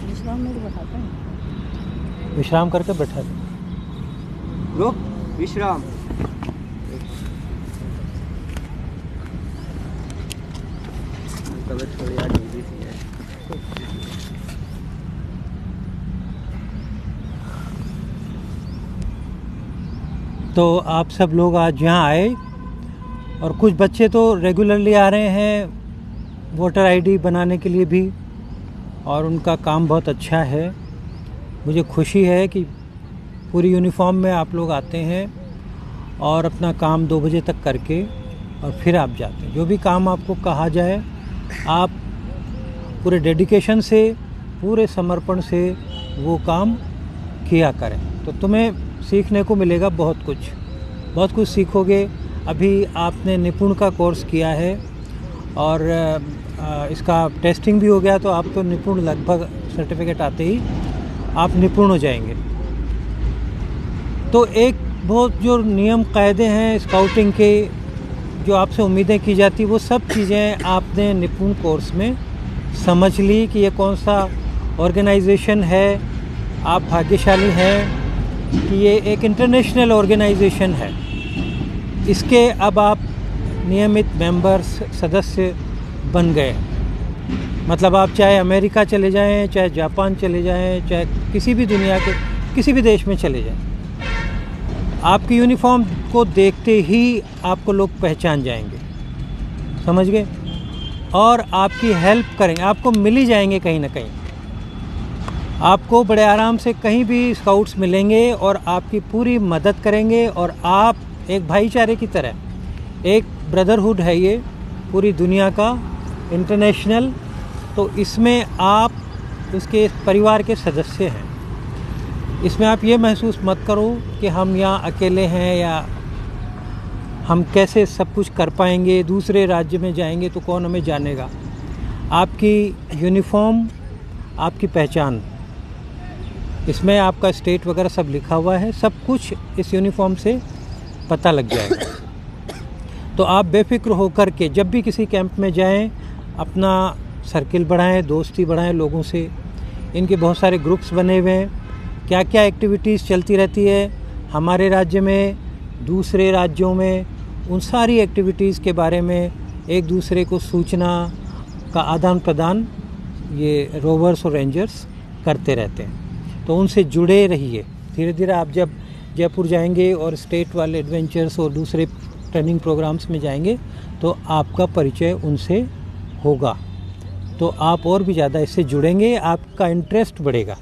विश्राम में तो बैठाते हैं। विश्राम करके बैठा दे। रुक, विश्राम। तबीयत थोड़ी आज जल्दी सी है। तो आप सब लोग आज यहाँ आए और कुछ बच्चे तो रेगुलरली आ रहे हैं वोटर आईडी बनाने के लिए भी, और उनका काम बहुत अच्छा है। मुझे खुशी है कि पूरी यूनिफॉर्म में आप लोग आते हैं और अपना काम 2 बजे तक करके और फिर आप जाते हैं। जो भी काम आपको कहा जाए आप पूरे डेडिकेशन से, पूरे समर्पण से वो काम किया करें, तो तुम्हें सीखने को मिलेगा बहुत कुछ सीखोगे। अभी आपने निपुण का कोर्स किया है और इसका टेस्टिंग भी हो गया, तो आप तो निपुण, लगभग सर्टिफिकेट आते ही आप निपुण हो जाएंगे। तो एक बहुत जो नियम कायदे हैं स्काउटिंग के, जो आपसे उम्मीदें की जाती, वो सब चीज़ें आपने निपुण कोर्स में समझ ली कि ये कौन सा ऑर्गेनाइजेशन है। आप भाग्यशाली हैं कि ये एक इंटरनेशनल ऑर्गेनाइजेशन है। इसके अब आप नियमित मेंबर्स, सदस्य बन गए। मतलब आप चाहे अमेरिका चले जाएं, चाहे जापान चले जाएं, चाहे किसी भी दुनिया के किसी भी देश में चले जाएं, आपकी यूनिफॉर्म को देखते ही आपको लोग पहचान जाएंगे, समझ गए, और आपकी हेल्प करेंगे। आपको मिल ही जाएंगे कहीं ना कहीं। आपको बड़े आराम से कहीं भी स्काउट्स मिलेंगे और आपकी पूरी मदद करेंगे। और आप एक भाईचारे की तरह, एक ब्रदरहुड है ये पूरी दुनिया का, इंटरनेशनल। तो इसमें आप उसके परिवार के सदस्य हैं। इसमें आप ये महसूस मत करो कि हम यहाँ अकेले हैं या हम कैसे सब कुछ कर पाएंगे, दूसरे राज्य में जाएंगे तो कौन हमें जानेगा। आपकी यूनिफॉर्म आपकी पहचान, इसमें आपका स्टेट वगैरह सब लिखा हुआ है, सब कुछ इस यूनिफॉर्म से पता लग जाएगा। तो आप बेफिक्र होकर के जब भी किसी कैंप में जाएं, अपना सर्किल बढ़ाएं, दोस्ती बढ़ाएं लोगों से। इनके बहुत सारे ग्रुप्स बने हुए हैं, क्या क्या एक्टिविटीज़ चलती रहती है हमारे राज्य में, दूसरे राज्यों में, उन सारी एक्टिविटीज़ के बारे में एक दूसरे को सूचना का आदान प्रदान ये रोवर्स और रेंजर्स करते रहते हैं। तो उनसे जुड़े रहिए। धीरे धीरे आप जब जयपुर जाएंगे और स्टेट वाले एडवेंचर्स और दूसरे ट्रेनिंग प्रोग्राम्स में जाएंगे तो आपका परिचय उनसे होगा, तो आप और भी ज़्यादा इससे जुड़ेंगे, आपका इंटरेस्ट बढ़ेगा।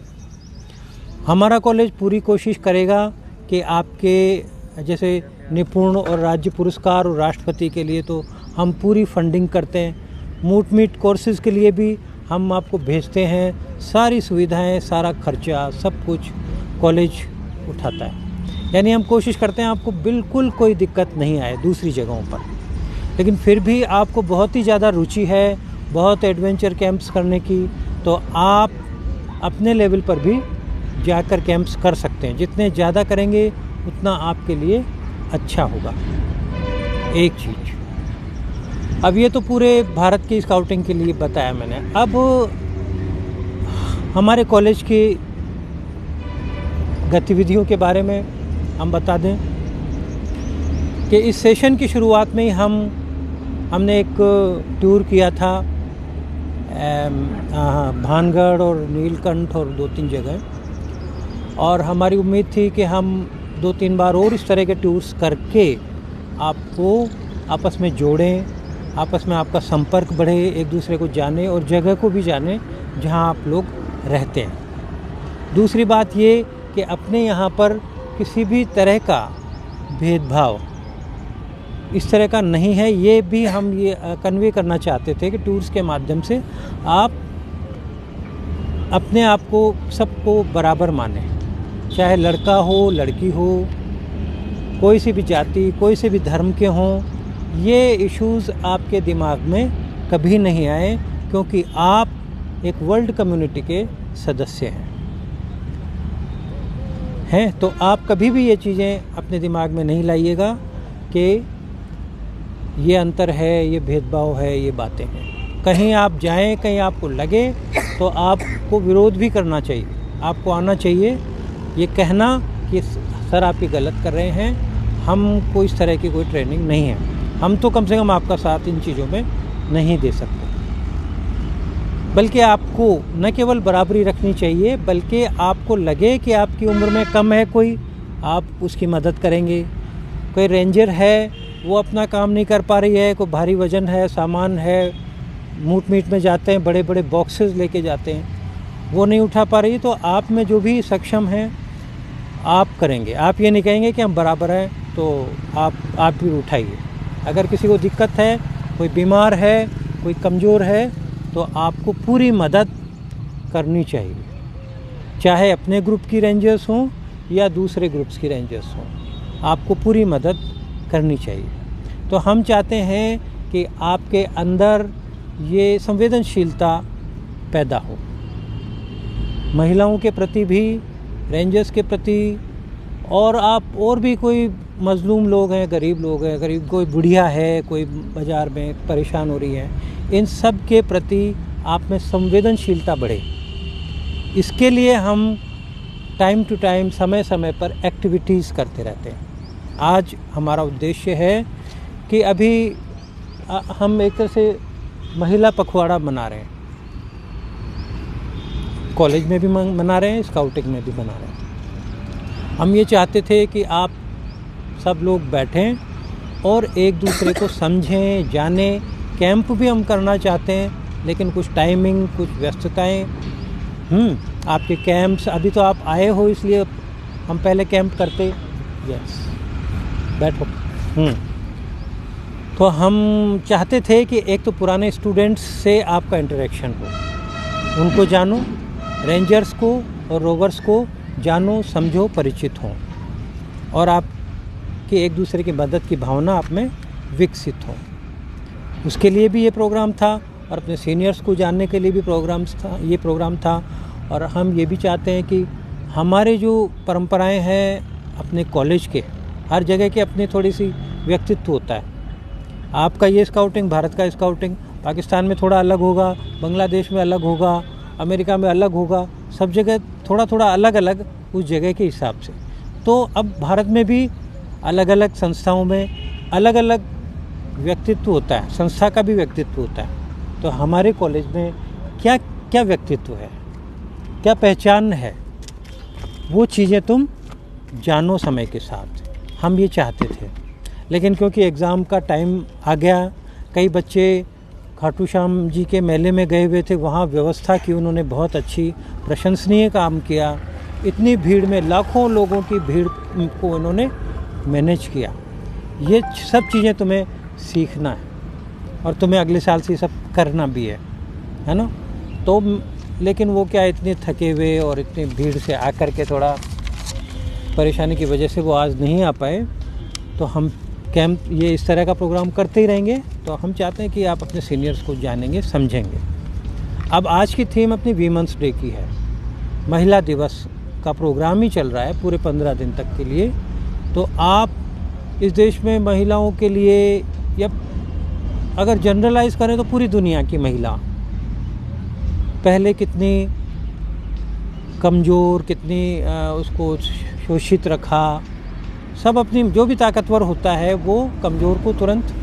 हमारा कॉलेज पूरी कोशिश करेगा कि आपके जैसे निपुण और राज्य पुरस्कार और राष्ट्रपति के लिए तो हम पूरी फंडिंग करते हैं। मूट मीट कोर्सेज़ के लिए भी हम आपको भेजते हैं। सारी सुविधाएं, सारा खर्चा, सब कुछ कॉलेज उठाता है। यानी हम कोशिश करते हैं आपको बिल्कुल कोई दिक्कत नहीं आए दूसरी जगहों पर। लेकिन फिर भी आपको बहुत ही ज़्यादा रुचि है बहुत एडवेंचर कैंप्स करने की, तो आप अपने लेवल पर भी जाकर कैंप्स कर सकते हैं। जितने ज़्यादा करेंगे उतना आपके लिए अच्छा होगा। एक चीज़, अब ये तो पूरे भारत की स्काउटिंग के लिए बताया मैंने। अब हमारे कॉलेज की गतिविधियों के बारे में हम बता दें कि इस सेशन की शुरुआत में ही हमने एक टूर किया था भानगढ़ और नीलकंठ और 2-3 जगह, और हमारी उम्मीद थी कि हम 2-3 बार और इस तरह के टूर्स करके आपको आपस में जोड़ें, आपस में आपका संपर्क बढ़े, एक दूसरे को जाने और जगह को भी जाने जहां आप लोग रहते हैं। दूसरी बात ये कि अपने यहाँ पर किसी भी तरह का भेदभाव इस तरह का नहीं है, ये भी हम ये कन्वे करना चाहते थे कि टूर्स के माध्यम से आप अपने आप को सबको बराबर माने, चाहे लड़का हो लड़की हो, कोई सी भी जाति, कोई से भी धर्म के हों। ये इश्यूज़ आपके दिमाग में कभी नहीं आए, क्योंकि आप एक वर्ल्ड कम्युनिटी के सदस्य हैं। तो आप कभी भी ये चीज़ें अपने दिमाग में नहीं लाइएगा कि ये अंतर है, ये भेदभाव है, ये बातें हैं। कहीं आप जाएं, कहीं आपको लगे तो आपको विरोध भी करना चाहिए, आपको आना चाहिए ये कहना कि सर आप ये गलत कर रहे हैं, हम कोई इस तरह की कोई ट्रेनिंग नहीं है, हम तो कम से कम आपका साथ इन चीज़ों में नहीं दे सकते। बल्कि आपको न केवल बराबरी रखनी चाहिए, बल्कि आपको लगे कि आपकी उम्र में कम है कोई, आप उसकी मदद करेंगे। कोई रेंजर है, वो अपना काम नहीं कर पा रही है, कोई भारी वज़न है, सामान है, मूट मीट में जाते हैं, बड़े बड़े बॉक्सेस लेके जाते हैं, वो नहीं उठा पा रही, तो आप में जो भी सक्षम हैं आप करेंगे। आप ये नहीं कहेंगे कि हम बराबर हैं तो आप भी उठाइए। अगर किसी को दिक्कत है, कोई बीमार है, कोई कमज़ोर है, तो आपको पूरी मदद करनी चाहिए, चाहे अपने ग्रुप की रेंजर्स हों या दूसरे ग्रुप्स की रेंजर्स हों, आपको पूरी मदद करनी चाहिए। तो हम चाहते हैं कि आपके अंदर ये संवेदनशीलता पैदा हो, महिलाओं के प्रति भी, रेंजर्स के प्रति, और आप और भी कोई मज़लूम लोग हैं, गरीब लोग हैं, गरीब कोई बुढ़िया है, कोई बाज़ार में परेशान हो रही है, इन सब के प्रति आप में संवेदनशीलता बढ़े। इसके लिए हम टाइम टू टाइम, समय समय पर एक्टिविटीज़ करते रहते हैं। आज हमारा उद्देश्य है कि अभी हम एक तरह से महिला पखवाड़ा मना रहे हैं, कॉलेज में भी मना रहे हैं, स्काउटिंग में भी मना रहे हैं। हम ये चाहते थे कि आप सब लोग बैठें और एक दूसरे को समझें, जानें। कैंप भी हम करना चाहते हैं, लेकिन कुछ टाइमिंग, कुछ व्यस्तताएं। आपके कैंप्स, अभी तो आप आए हो इसलिए हम पहले कैंप करते। यस, बैठो। तो हम चाहते थे कि एक तो पुराने स्टूडेंट्स से आपका इंटरेक्शन हो, उनको जानो, रेंजर्स को और रोवर्स को जानो, समझो, परिचित हों, और आपकी एक दूसरे की मदद की भावना आप में विकसित हो। उसके लिए भी ये प्रोग्राम था, और अपने सीनियर्स को जानने के लिए भी ये प्रोग्राम था। और हम ये भी चाहते हैं कि हमारे जो परंपराएं हैं अपने कॉलेज के, हर जगह के अपने थोड़ी सी व्यक्तित्व होता है। आपका ये स्काउटिंग, भारत का स्काउटिंग पाकिस्तान में थोड़ा अलग होगा, बांग्लादेश में अलग होगा, अमेरिका में अलग होगा, सब जगह थोड़ा थोड़ा अलग अलग उस जगह के हिसाब से। तो अब भारत में भी अलग अलग संस्थाओं में अलग अलग व्यक्तित्व होता है, संस्था का भी व्यक्तित्व होता है। तो हमारे कॉलेज में क्या क्या व्यक्तित्व है, क्या पहचान है, वो चीज़ें तुम जानो समय के साथ। हम ये चाहते थे, लेकिन क्योंकि एग्ज़ाम का टाइम आ गया, कई बच्चे खाटू श्याम जी के मेले में गए हुए थे, वहाँ व्यवस्था की उन्होंने बहुत अच्छी, प्रशंसनीय काम किया। इतनी भीड़ में, लाखों लोगों की भीड़ को उन्होंने मैनेज किया। ये सब चीज़ें तुम्हें सीखना है, और तुम्हें अगले साल से ये सब करना भी है ना। तो लेकिन वो क्या, इतने थके हुए और इतनी भीड़ से आकर के थोड़ा परेशानी की वजह से वो आज नहीं आ पाए। तो हम कैंप, ये इस तरह का प्रोग्राम करते ही रहेंगे। तो हम चाहते हैं कि आप अपने सीनियर्स को जानेंगे, समझेंगे। अब आज की थीम अपनी वीमेंस डे की है, महिला दिवस का प्रोग्राम ही चल रहा है पूरे 15 दिन तक के लिए। तो आप इस देश में महिलाओं के लिए, या अगर जनरलाइज करें तो पूरी दुनिया की महिला पहले कितनी कमज़ोर, कितनी उसको शोषित रखा, सब अपनी, जो भी ताकतवर होता है वो कमज़ोर को तुरंत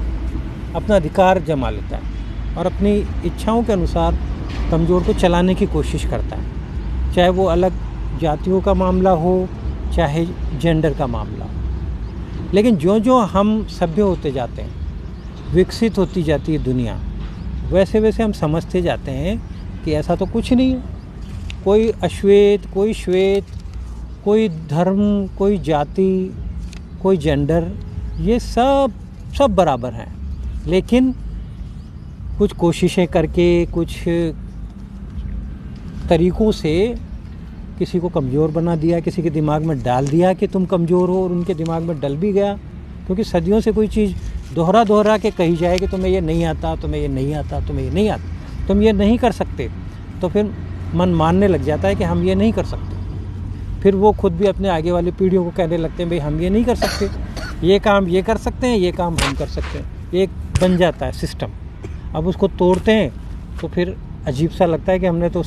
अपना अधिकार जमा लेता है और अपनी इच्छाओं के अनुसार कमज़ोर को चलाने की कोशिश करता है, चाहे वो अलग जातियों का मामला हो, चाहे जेंडर का मामला हो। लेकिन जो जो हम सभ्य होते जाते हैं, विकसित होती जाती है दुनिया, वैसे वैसे हम समझते जाते हैं कि ऐसा तो कुछ नहीं है। कोई अश्वेत, कोई श्वेत, कोई धर्म, कोई जाति, कोई जेंडर, ये सब बराबर हैं। लेकिन कुछ कोशिशें करके, कुछ तरीक़ों से किसी को कमज़ोर बना दिया, किसी के दिमाग में डाल दिया कि तुम कमज़ोर हो, और उनके दिमाग में डल भी गया। क्योंकि सदियों से कोई चीज़ दोहरा के कही जाए कि तुम्हें ये नहीं आता, तुम्हें ये नहीं आता, तुम्हें ये नहीं आता, तुम ये नहीं कर सकते, तो फिर मन मानने लग जाता है कि हम ये नहीं कर सकते। फिर वो खुद भी अपने आगे वाली पीढ़ियों को कहने लगते हैं, भाई हम ये नहीं कर सकते, ये काम ये कर सकते हैं, ये काम हम कर सकते हैं। एक बन जाता है सिस्टम। अब उसको तोड़ते हैं तो फिर अजीब सा लगता है कि हमने तो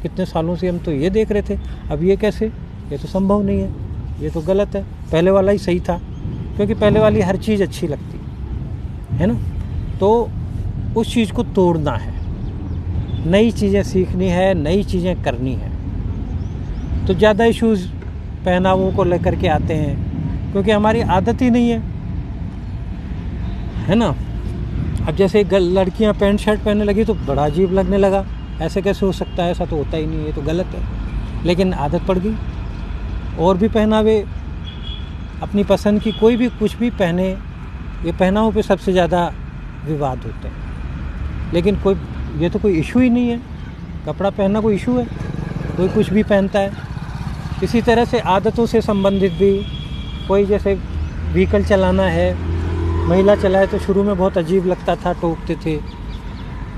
कितने सालों से हम तो ये देख रहे थे, अब ये कैसे, ये तो संभव नहीं है, ये तो गलत है, पहले वाला ही सही था। क्योंकि पहले वाली हर चीज़ अच्छी लगती है ना। तो उस चीज़ को तोड़ना है, नई चीज़ें सीखनी है, नई चीज़ें करनी है। तो ज़्यादा इश्यूज़ पहनावों को लेकर के आते हैं क्योंकि हमारी आदत ही नहीं है ना। अब जैसे लड़कियां पैंट शर्ट पहनने लगी तो बड़ा अजीब लगने लगा, ऐसे कैसे हो सकता है, ऐसा तो होता ही नहीं है, ये तो गलत है। लेकिन आदत पड़ गई। और भी पहनावे अपनी पसंद की कोई भी कुछ भी पहने, ये पहनावों पे सबसे ज़्यादा विवाद होते हैं। लेकिन कोई, ये तो कोई इशू ही नहीं है, कपड़ा पहनना कोई इशू है, कोई कुछ भी पहनता है। इसी तरह से आदतों से संबंधित भी, कोई जैसे व्हीकल चलाना है, महिला चलाए तो शुरू में बहुत अजीब लगता था, टोकते थे,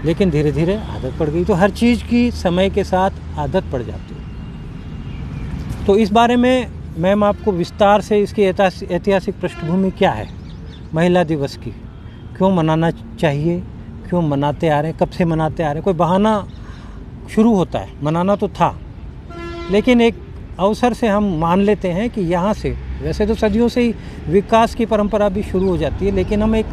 लेकिन धीरे धीरे आदत पड़ गई। तो हर चीज़ की समय के साथ आदत पड़ जाती है। तो इस बारे में मैम आपको विस्तार से इसकी ऐतिहासिक पृष्ठभूमि क्या है महिला दिवस की, क्यों मनाना चाहिए, क्यों मनाते आ रहे हैं, कब से मनाते आ रहे हैं। कोई बहाना शुरू होता है, मनाना तो था, लेकिन एक अवसर से हम मान लेते हैं कि यहाँ से, वैसे तो सदियों से ही विकास की परंपरा भी शुरू हो जाती है, लेकिन हम एक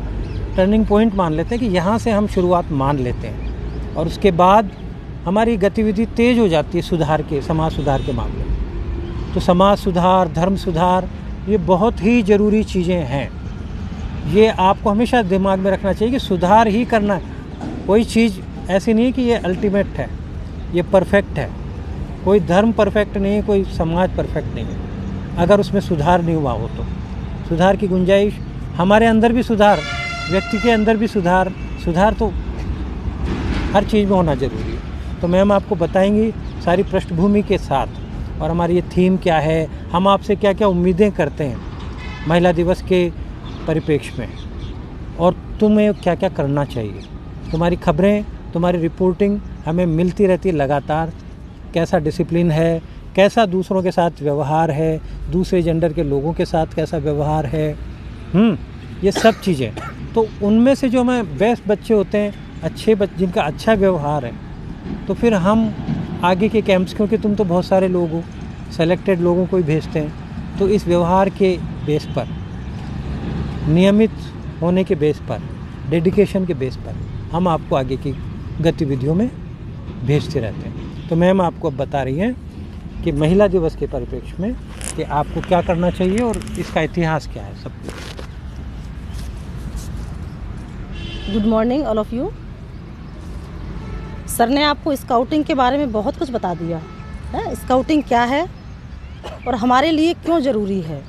टर्निंग पॉइंट मान लेते हैं कि यहाँ से हम शुरुआत मान लेते हैं और उसके बाद हमारी गतिविधि तेज़ हो जाती है सुधार के, समाज सुधार के मामले में। तो समाज सुधार, धर्म सुधार, ये बहुत ही ज़रूरी चीज़ें हैं। ये आपको हमेशा दिमाग में रखना चाहिए कि सुधार ही करना है। कोई चीज़ ऐसी नहीं है कि ये अल्टीमेट है, ये परफेक्ट है। कोई धर्म परफेक्ट नहीं है, कोई समाज परफेक्ट नहीं है। अगर उसमें सुधार नहीं हुआ हो तो सुधार की गुंजाइश, हमारे अंदर भी सुधार, व्यक्ति के अंदर भी सुधार तो हर चीज़ में होना ज़रूरी है। तो मैम आपको बताएंगी सारी पृष्ठभूमि के साथ, और हमारी ये थीम क्या है, हम आपसे क्या क्या उम्मीदें करते हैं महिला दिवस के परिप्रेक्ष्य में, और तुम्हें क्या क्या करना चाहिए। तुम्हारी खबरें, तुम्हारी रिपोर्टिंग हमें मिलती रहती है लगातार। कैसा डिसिप्लिन है, कैसा दूसरों के साथ व्यवहार है, दूसरे जेंडर के लोगों के साथ कैसा व्यवहार है, ये सब चीज़ें। तो उनमें से जो हमें बेस्ट बच्चे होते हैं, अच्छे जिनका अच्छा व्यवहार है, तो फिर हम आगे के कैंप्स, क्योंकि तुम तो बहुत सारे लोग हो, सेलेक्टेड लोगों को ही भेजते हैं, तो इस व्यवहार के बेस पर, नियमित होने के बेस पर, डेडिकेशन के बेस पर हम आपको आगे की गतिविधियों में भेजते रहते हैं। तो मैम आपको अब बता रही हैं कि महिला दिवस के परिप्रेक्ष्य में कि आपको क्या करना चाहिए और इसका इतिहास क्या है सब कुछ। Good morning all of you. Sir ने आपको स्काउटिंग के बारे में बहुत कुछ बता दिया है, स्काउटिंग क्या है और हमारे लिए क्यों ज़रूरी है।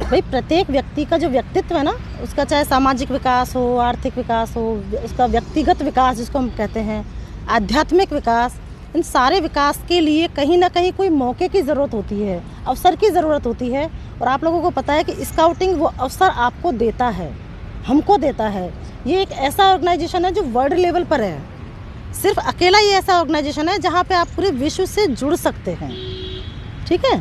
भाई प्रत्येक व्यक्ति का जो व्यक्तित्व है ना, उसका चाहे सामाजिक विकास हो, आर्थिक विकास हो, उसका व्यक्तिगत विकास जिसको हम कहते हैं, आध्यात्मिक विकास, इन सारे विकास के लिए कहीं ना कहीं कोई मौके की ज़रूरत होती है, अवसर की ज़रूरत होती है। और आप लोगों को पता है कि स्काउटिंग वो अवसर आपको देता है, हमको देता है। ये एक ऐसा ऑर्गेनाइजेशन है जो वर्ल्ड लेवल पर है। सिर्फ अकेला ये ऐसा ऑर्गेनाइजेशन है जहाँ पे आप पूरे विश्व से जुड़ सकते हैं। ठीक है,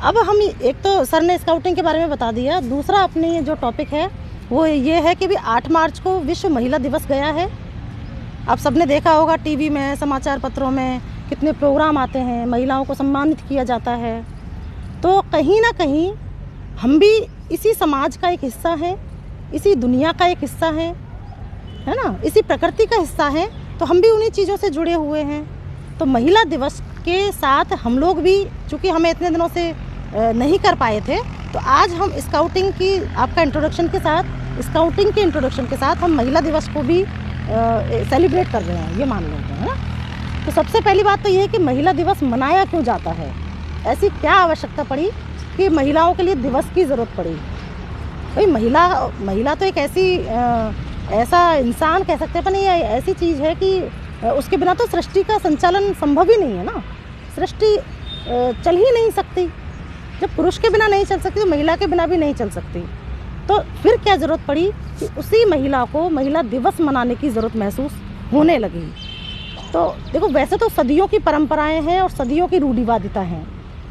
अब हम एक तो सर ने स्काउटिंग के बारे में बता दिया, दूसरा अपने जो टॉपिक है वो ये है कि भी 8 मार्च को विश्व महिला दिवस गया है। आप सबने देखा होगा टीवी में, समाचार पत्रों में कितने प्रोग्राम आते हैं, महिलाओं को सम्मानित किया जाता है। तो कहीं ना कहीं हम भी इसी समाज का एक हिस्सा हैं, इसी दुनिया का एक हिस्सा है ना, इसी प्रकृति का हिस्सा है। तो हम भी उन्हीं चीज़ों से जुड़े हुए हैं। तो महिला दिवस के साथ हम लोग भी, चूँकि हमें इतने दिनों से नहीं कर पाए थे, तो आज हम स्काउटिंग की आपका इंट्रोडक्शन के साथ, स्काउटिंग के इंट्रोडक्शन के साथ हम महिला दिवस को भी सेलिब्रेट कर रहे हैं, ये मान लेते हैं ना। तो सबसे पहली बात तो ये है कि महिला दिवस मनाया क्यों जाता है, ऐसी क्या आवश्यकता पड़ी कि महिलाओं के लिए दिवस की ज़रूरत पड़ी। भाई महिला तो एक ऐसा इंसान कह सकते हैं, पर नहीं, ऐसी चीज़ है कि उसके बिना तो सृष्टि का संचालन संभव ही नहीं है ना। सृष्टि चल ही नहीं सकती, जब पुरुष के बिना नहीं चल सकती तो महिला के बिना भी नहीं चल सकती। तो फिर क्या ज़रूरत पड़ी कि उसी महिला को महिला दिवस मनाने की ज़रूरत महसूस होने लगी। तो देखो, वैसे तो सदियों की परंपराएं हैं और सदियों की रूढ़िवादिता हैं,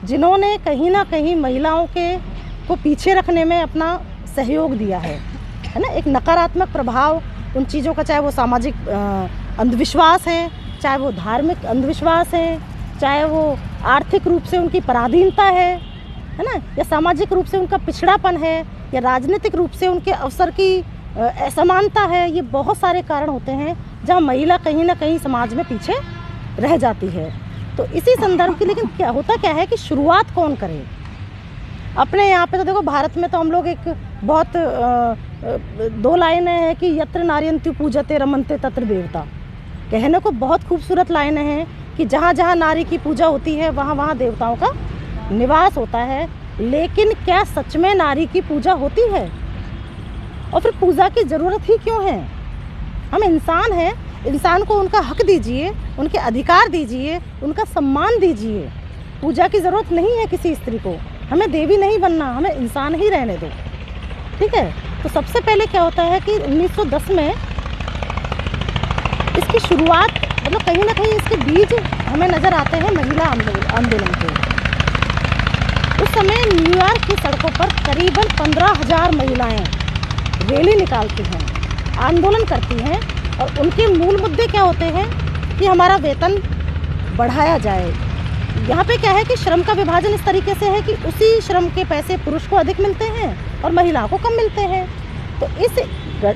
जिन्होंने कहीं ना कहीं महिलाओं को पीछे रखने में अपना सहयोग दिया है। है ना, एक नकारात्मक प्रभाव उन चीज़ों का, चाहे वो सामाजिक अंधविश्वास है, चाहे वो धार्मिक अंधविश्वास है, चाहे वो आर्थिक रूप से उनकी पराधीनता है ना, या सामाजिक रूप से उनका पिछड़ापन है, या राजनीतिक रूप से उनके अवसर की असमानता है। ये बहुत सारे कारण होते हैं जहाँ महिला कहीं ना कहीं समाज में पीछे रह जाती है। तो इसी संदर्भ की, लेकिन क्या होता क्या है कि शुरुआत कौन करे? अपने यहाँ पे तो देखो, भारत में तो हम लोग एक बहुत 2 लाइनें हैं कि यत्र नार्यन्तु पूजते रमन्ते तत्र देवता। कहने को बहुत खूबसूरत लाइनें हैं कि जहाँ जहाँ नारी की पूजा होती है वहाँ वहाँ देवताओं का निवास होता है। लेकिन क्या सच में नारी की पूजा होती है? और फिर पूजा की ज़रूरत ही क्यों है? हम इंसान हैं, इंसान को उनका हक दीजिए, उनके अधिकार दीजिए, उनका सम्मान दीजिए। पूजा की ज़रूरत नहीं है किसी स्त्री को। हमें देवी नहीं बनना, हमें इंसान ही रहने दो, ठीक है। तो सबसे पहले क्या होता है कि 1910 में इसकी शुरुआत, मतलब कहीं ना कहीं इसके बीज हमें नज़र आते हैं महिला आंदोलन के। उस समय न्यूयॉर्क की सड़कों पर करीबन 15,000 महिलाएं रैली निकालती हैं, आंदोलन करती हैं, और उनके मूल मुद्दे क्या होते हैं कि हमारा वेतन बढ़ाया जाए। यहाँ पे क्या है कि श्रम का विभाजन इस तरीके से है कि उसी श्रम के पैसे पुरुष को अधिक मिलते हैं और महिलाओं को कम मिलते हैं। तो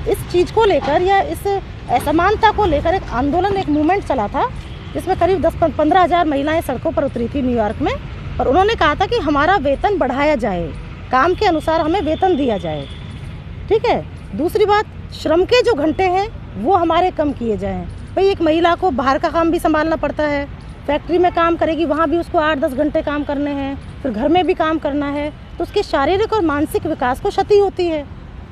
इस चीज़ को लेकर, या इस असमानता को लेकर एक आंदोलन, एक मूवमेंट चला था, जिसमें करीब 10-15,000 महिलाएं सड़कों पर उतरी थी न्यूयॉर्क में। और उन्होंने कहा था कि हमारा वेतन बढ़ाया जाए, काम के अनुसार हमें वेतन दिया जाए, ठीक है। दूसरी बात, श्रम के जो घंटे हैं वो हमारे कम किए जाएं। भाई एक महिला को बाहर का काम भी संभालना पड़ता है, फैक्ट्री में काम करेगी, वहाँ भी उसको 8-10 घंटे काम करने हैं, फिर घर में भी काम करना है, तो उसके शारीरिक और मानसिक विकास को क्षति होती है।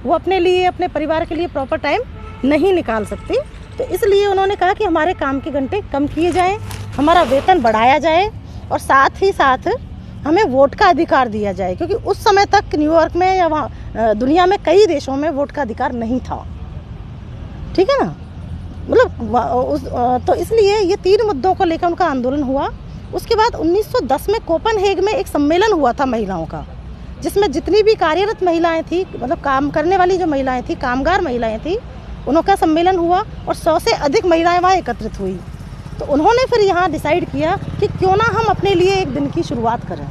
वो अपने लिए, अपने परिवार के लिए प्रॉपर टाइम नहीं निकाल सकती। तो इसलिए उन्होंने कहा कि हमारे काम के घंटे कम किए जाएं, हमारा वेतन बढ़ाया जाए, और साथ ही साथ हमें वोट का अधिकार दिया जाए, क्योंकि उस समय तक न्यूयॉर्क में या वहाँ दुनिया में कई देशों में वोट का अधिकार नहीं था, ठीक है ना। मतलब तो इसलिए ये 3 मुद्दों को लेकर उनका आंदोलन हुआ। उसके बाद 1910 में कोपेनहेग में एक सम्मेलन हुआ था महिलाओं का, जिसमें जितनी भी कार्यरत महिलाएं थी, मतलब काम करने वाली जो महिलाएं थी, कामगार महिलाएं थी, उनका सम्मेलन हुआ और 100 से अधिक महिलाएं वहाँ एकत्रित हुई। तो उन्होंने फिर यहाँ डिसाइड किया कि क्यों ना हम अपने लिए एक दिन की शुरुआत करें।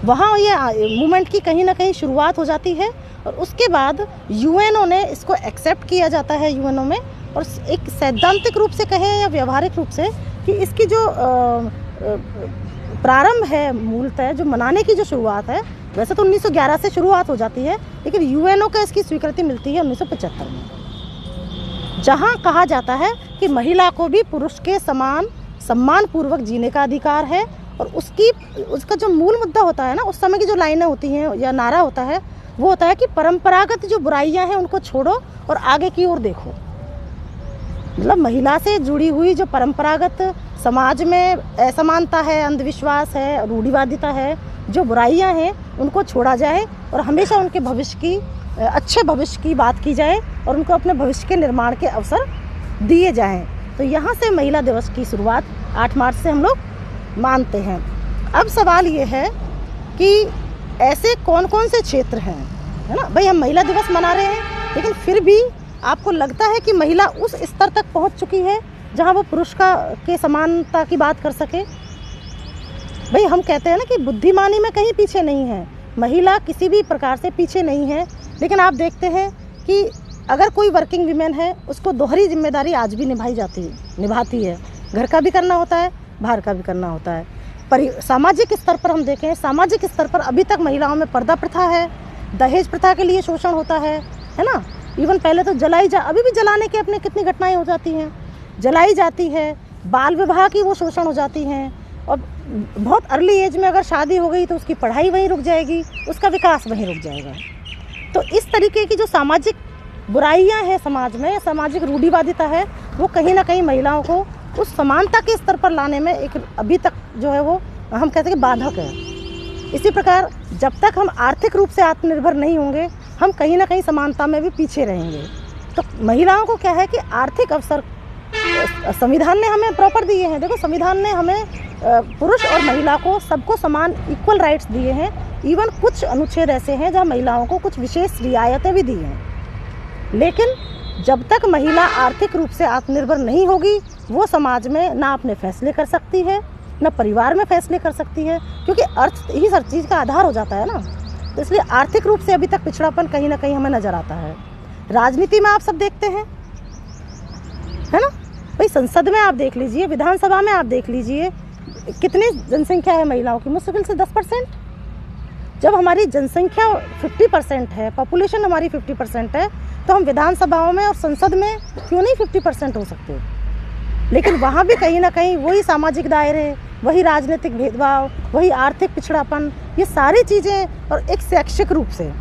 वहाँ ये मूवमेंट की कहीं ना कहीं शुरुआत हो जाती है, और उसके बाद यूएनओ ने इसको एक्सेप्ट किया जाता है यूएनओ में। और एक सैद्धांतिक रूप से कहें या व्यवहारिक रूप से कि इसकी जो प्रारंभ है, मूलतः जो मनाने की जो शुरुआत है, वैसे तो 1911 से शुरुआत हो जाती है, लेकिन यूएनओ का इसकी स्वीकृति मिलती है 1975 में, जहां कहा जाता है कि महिला को भी पुरुष के समान सम्मान पूर्वक जीने का अधिकार है। और उसका जो मूल मुद्दा होता है ना, उस समय की जो लाइनें होती हैं या नारा होता है, वो होता है कि परंपरागत जो बुराइयां हैं उनको छोड़ो और आगे की ओर देखो। मतलब महिला से जुड़ी हुई जो परंपरागत समाज में असमानता है, अंधविश्वास है, रूढ़िवादिता है, जो बुराइयां हैं उनको छोड़ा जाए, और हमेशा उनके भविष्य की, अच्छे भविष्य की बात की जाए, और उनको अपने भविष्य के निर्माण के अवसर दिए जाएं। तो यहाँ से महिला दिवस की शुरुआत 8 मार्च से हम लोग मानते हैं। अब सवाल ये है कि ऐसे कौन कौन से क्षेत्र हैं, है ना। भाई हम महिला दिवस मना रहे हैं, लेकिन फिर भी आपको लगता है कि महिला उस स्तर तक पहुंच चुकी है जहां वो पुरुष के समानता की बात कर सके? भाई हम कहते हैं ना कि बुद्धिमानी में कहीं पीछे नहीं है, महिला किसी भी प्रकार से पीछे नहीं है। लेकिन आप देखते हैं कि अगर कोई वर्किंग वीमेन है, उसको दोहरी जिम्मेदारी आज भी निभाती है। घर का भी करना होता है, बाहर का भी करना होता है। सामाजिक स्तर पर हम देखें, सामाजिक स्तर पर अभी तक महिलाओं में पर्दा प्रथा है, दहेज प्रथा के लिए शोषण होता है ना। इवन पहले तो अभी भी जलाने के अपने कितनी घटनाएं हो जाती हैं, जलाई जाती है, बाल विवाह की वो शोषण हो जाती हैं, और बहुत अर्ली एज में अगर शादी हो गई तो उसकी पढ़ाई वहीं रुक जाएगी, उसका विकास वहीं रुक जाएगा। तो इस तरीके की जो सामाजिक बुराइयां हैं समाज में, सामाजिक रूढ़िवादिता है, वो कहीं ना कहीं महिलाओं को उस समानता के स्तर पर लाने में एक अभी तक जो है वो हम कहते हैं कि बाधक है। इसी प्रकार जब तक हम आर्थिक रूप से आत्मनिर्भर नहीं होंगे, हम कहीं ना कहीं समानता में भी पीछे रहेंगे। तो महिलाओं को क्या है कि आर्थिक अवसर संविधान ने हमें प्रॉपर दिए हैं। देखो, संविधान ने हमें पुरुष और महिला को सबको समान इक्वल राइट्स दिए हैं। इवन कुछ अनुच्छेद ऐसे हैं जहां महिलाओं को कुछ विशेष रियायतें भी दी हैं। लेकिन जब तक महिला आर्थिक रूप से आत्मनिर्भर नहीं होगी, वो समाज में ना अपने फैसले कर सकती है, ना परिवार में फैसले कर सकती है, क्योंकि अर्थ ही हर चीज़ का आधार हो जाता है ना। तो इसलिए आर्थिक रूप से अभी तक पिछड़ापन कहीं ना कहीं हमें नज़र आता है। राजनीति में आप सब देखते हैं, है ना भाई, संसद में आप देख लीजिए, विधानसभा में आप देख लीजिए, कितनी जनसंख्या है महिलाओं की, मुश्किल से 10%। जब हमारी जनसंख्या 50% है, पॉपुलेशन हमारी 50% है, तो हम विधानसभाओं में और संसद में क्यों नहीं 50% हो सकते। लेकिन वहाँ भी कहीं ना कहीं वही सामाजिक दायरे, वही राजनीतिक भेदभाव, वही आर्थिक पिछड़ापन, ये सारी चीज़ें। और एक शैक्षिक रूप से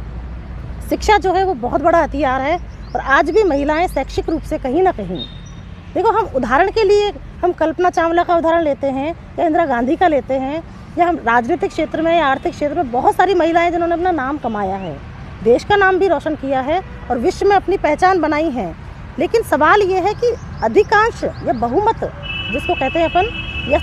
शिक्षा जो है वो बहुत बड़ा हथियार है, और आज भी महिलाएं शैक्षिक रूप से कहीं ना कहीं, देखो हम उदाहरण के लिए हम कल्पना चावला का उदाहरण लेते हैं या इंदिरा गांधी का लेते हैं, या हम राजनीतिक क्षेत्र में या आर्थिक क्षेत्र में बहुत सारी महिलाएं जिन्होंने अपना नाम कमाया है, देश का नाम भी रोशन किया है और विश्व में अपनी पहचान बनाई है। लेकिन सवाल ये है कि अधिकांश या बहुमत जिसको कहते हैं अपन, या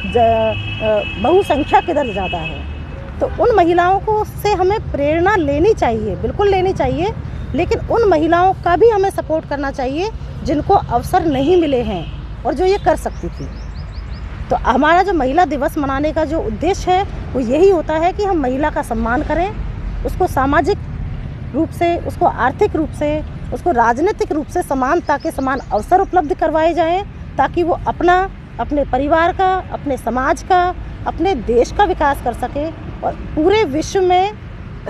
बहुसंख्या किधर ज़्यादा है। तो उन महिलाओं को से हमें प्रेरणा लेनी चाहिए, बिल्कुल लेनी चाहिए, लेकिन उन महिलाओं का भी हमें सपोर्ट करना चाहिए जिनको अवसर नहीं मिले हैं और जो ये कर सकती थी। तो हमारा जो महिला दिवस मनाने का जो उद्देश्य है वो यही होता है कि हम महिला का सम्मान करें, उसको सामाजिक रूप से, उसको आर्थिक रूप से, उसको राजनीतिक रूप से समानता के समान अवसर उपलब्ध करवाए जाएं, ताकि वो अपने परिवार का, अपने समाज का, अपने देश का विकास कर सके और पूरे विश्व में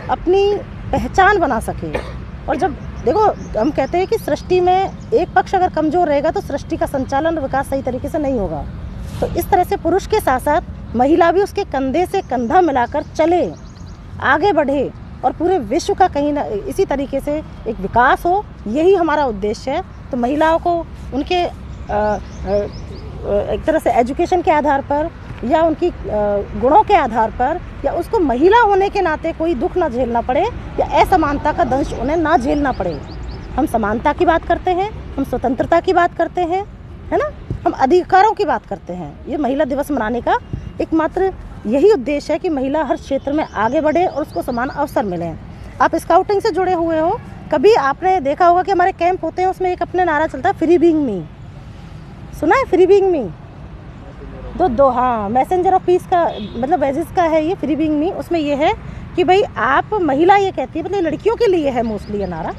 अपनी पहचान बना सके। और जब देखो हम कहते हैं कि सृष्टि में एक पक्ष अगर कमज़ोर रहेगा तो सृष्टि का संचालन और विकास सही तरीके से नहीं होगा। तो इस तरह से पुरुष के साथ साथ महिला भी उसके कंधे से कंधा मिलाकर चले, आगे बढ़े और पूरे विश्व का कहीं ना इसी तरीके से एक विकास हो, यही हमारा उद्देश्य है। तो महिलाओं को उनके एक तरह से एजुकेशन के आधार पर या उनकी गुणों के आधार पर, या उसको महिला होने के नाते कोई दुख ना झेलना पड़े या असमानता का दंश उन्हें ना झेलना पड़े। हम समानता की बात करते हैं, हम स्वतंत्रता की बात करते हैं, है ना, हम अधिकारों की बात करते हैं। ये महिला दिवस मनाने का एकमात्र यही उद्देश्य है कि महिला हर क्षेत्र में आगे बढ़े और उसको समान अवसर मिले। आप स्काउटिंग से जुड़े हुए हो, कभी आपने देखा होगा कि हमारे कैंप होते हैं, उसमें एक अपने नारा चलता है, फ्री बीइंग मी। सुना है फ्री बीइंग मी? हाँ, मैसेंजर ऑफ पीस का मतलब वेजिस का है ये फ्री बीइंग मी। उसमें ये है कि भाई आप, महिला ये कहती है, मतलब लड़कियों के लिए है मोस्टली ये नारा,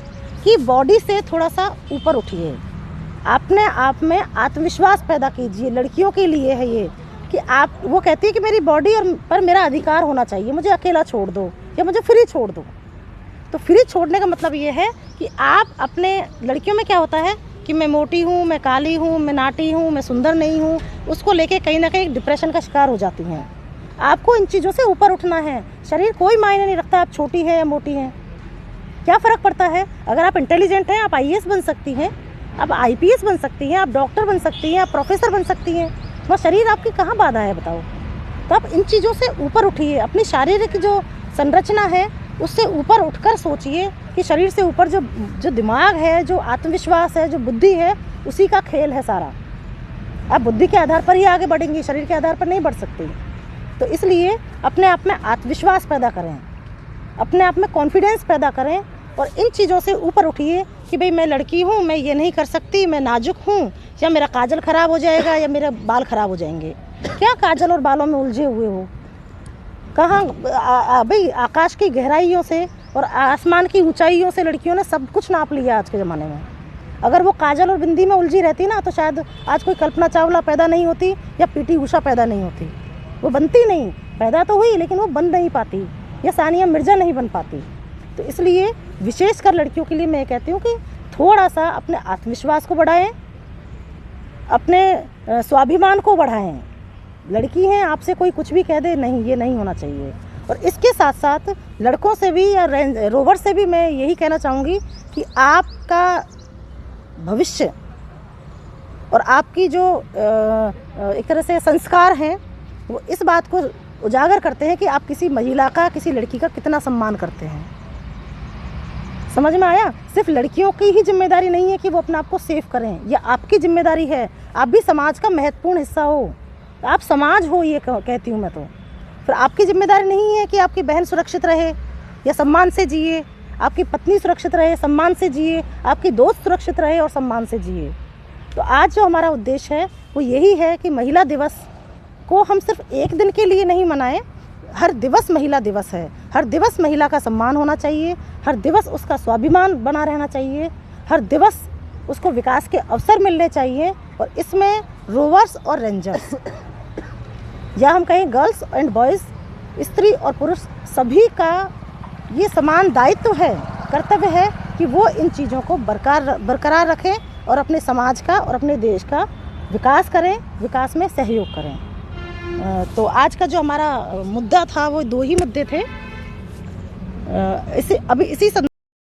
कि बॉडी से थोड़ा सा ऊपर उठिए, अपने आप में आत्मविश्वास पैदा कीजिए। लड़कियों के लिए है ये कि आप, वो कहती है कि मेरी बॉडी और पर मेरा अधिकार होना चाहिए, मुझे अकेला छोड़ दो या मुझे फ्री छोड़ दो। तो फ्री छोड़ने का मतलब ये है कि आप अपने, लड़कियों में क्या होता है कि मैं मोटी हूँ, मैं काली हूँ, मैं नाटी हूँ, मैं सुंदर नहीं हूँ, उसको लेके कहीं ना कहीं डिप्रेशन का शिकार हो जाती हैं। आपको इन चीज़ों से ऊपर उठना है। शरीर कोई मायने नहीं रखता, आप छोटी हैं या मोटी हैं, क्या फ़र्क पड़ता है। अगर आप इंटेलिजेंट हैं, आप IAS बन सकती हैं, आप IPS बन सकती हैं, आप डॉक्टर बन सकती हैं, आप प्रोफेसर बन सकती हैं। वह शरीर आपकी कहाँ बाधा है बताओ। तो आप इन चीज़ों से ऊपर उठिए, अपनी शारीरिक जो संरचना है उससे ऊपर उठकर सोचिए कि शरीर से ऊपर जो दिमाग है, जो आत्मविश्वास है, जो बुद्धि है, उसी का खेल है सारा। आप बुद्धि के आधार पर ही आगे बढ़ेंगी, शरीर के आधार पर नहीं बढ़ सकती। तो इसलिए अपने आप में आत्मविश्वास पैदा करें, अपने आप में कॉन्फिडेंस पैदा करें और इन चीज़ों से ऊपर उठिए कि भाई मैं लड़की हूँ, मैं ये नहीं कर सकती, मैं नाजुक हूँ, या मेरा काजल ख़राब हो जाएगा या मेरे बाल ख़राब हो जाएंगे। क्या काजल और बालों में उलझे हुए हो? कहाँ भाई, आकाश की गहराइयों से और आसमान की ऊंचाइयों से लड़कियों ने सब कुछ नाप लिया आज के ज़माने में। अगर वो काजल और बिंदी में उलझी रहती ना, तो शायद आज कोई कल्पना चावला पैदा नहीं होती या PT उषा पैदा नहीं होती। वो बनती नहीं, पैदा तो हुई लेकिन वो बन नहीं पाती, या सानिया मिर्ज़ा नहीं बन पाती। तो इसलिए विशेषकर लड़कियों के लिए मैं कहती हूँ कि थोड़ा सा अपने आत्मविश्वास को बढ़ाएं, अपने स्वाभिमान को बढ़ाएं। लड़की हैं, आपसे कोई कुछ भी कह दे, नहीं, ये नहीं होना चाहिए। और इसके साथ साथ लड़कों से भी या रोवर से भी मैं यही कहना चाहूँगी कि आपका भविष्य और आपकी जो एक तरह से संस्कार हैं, वो इस बात को उजागर करते हैं कि आप किसी महिला का, किसी लड़की का कितना सम्मान करते हैं। समझ में आया? सिर्फ लड़कियों की ही जिम्मेदारी नहीं है कि वो अपने आप को सेफ करें, ये आपकी जिम्मेदारी है। आप भी समाज का महत्वपूर्ण हिस्सा हो, आप समाज हो, ये कहती हूँ मैं। तो फिर आपकी जिम्मेदारी नहीं है कि आपकी बहन सुरक्षित रहे या सम्मान से जिए, आपकी पत्नी सुरक्षित रहे, सम्मान से जिए, आपकी दोस्त सुरक्षित रहे और सम्मान से जिए। तो आज जो हमारा उद्देश्य है वो यही है कि महिला दिवस को हम सिर्फ एक दिन के लिए नहीं मनाएं, हर दिवस महिला दिवस है। हर दिवस महिला का सम्मान होना चाहिए, हर दिवस उसका स्वाभिमान बना रहना चाहिए, हर दिवस उसको विकास के अवसर मिलने चाहिए। और इसमें रोवर्स और रेंजर्स या हम कहें गर्ल्स एंड बॉयज़, स्त्री और पुरुष सभी का ये समान दायित्व है, कर्तव्य है कि वो इन चीज़ों को बरकरार रखें और अपने समाज का और अपने देश का विकास करें, विकास में सहयोग करें। तो आज का जो हमारा मुद्दा था वो 2 ही मुद्दे थे। इसी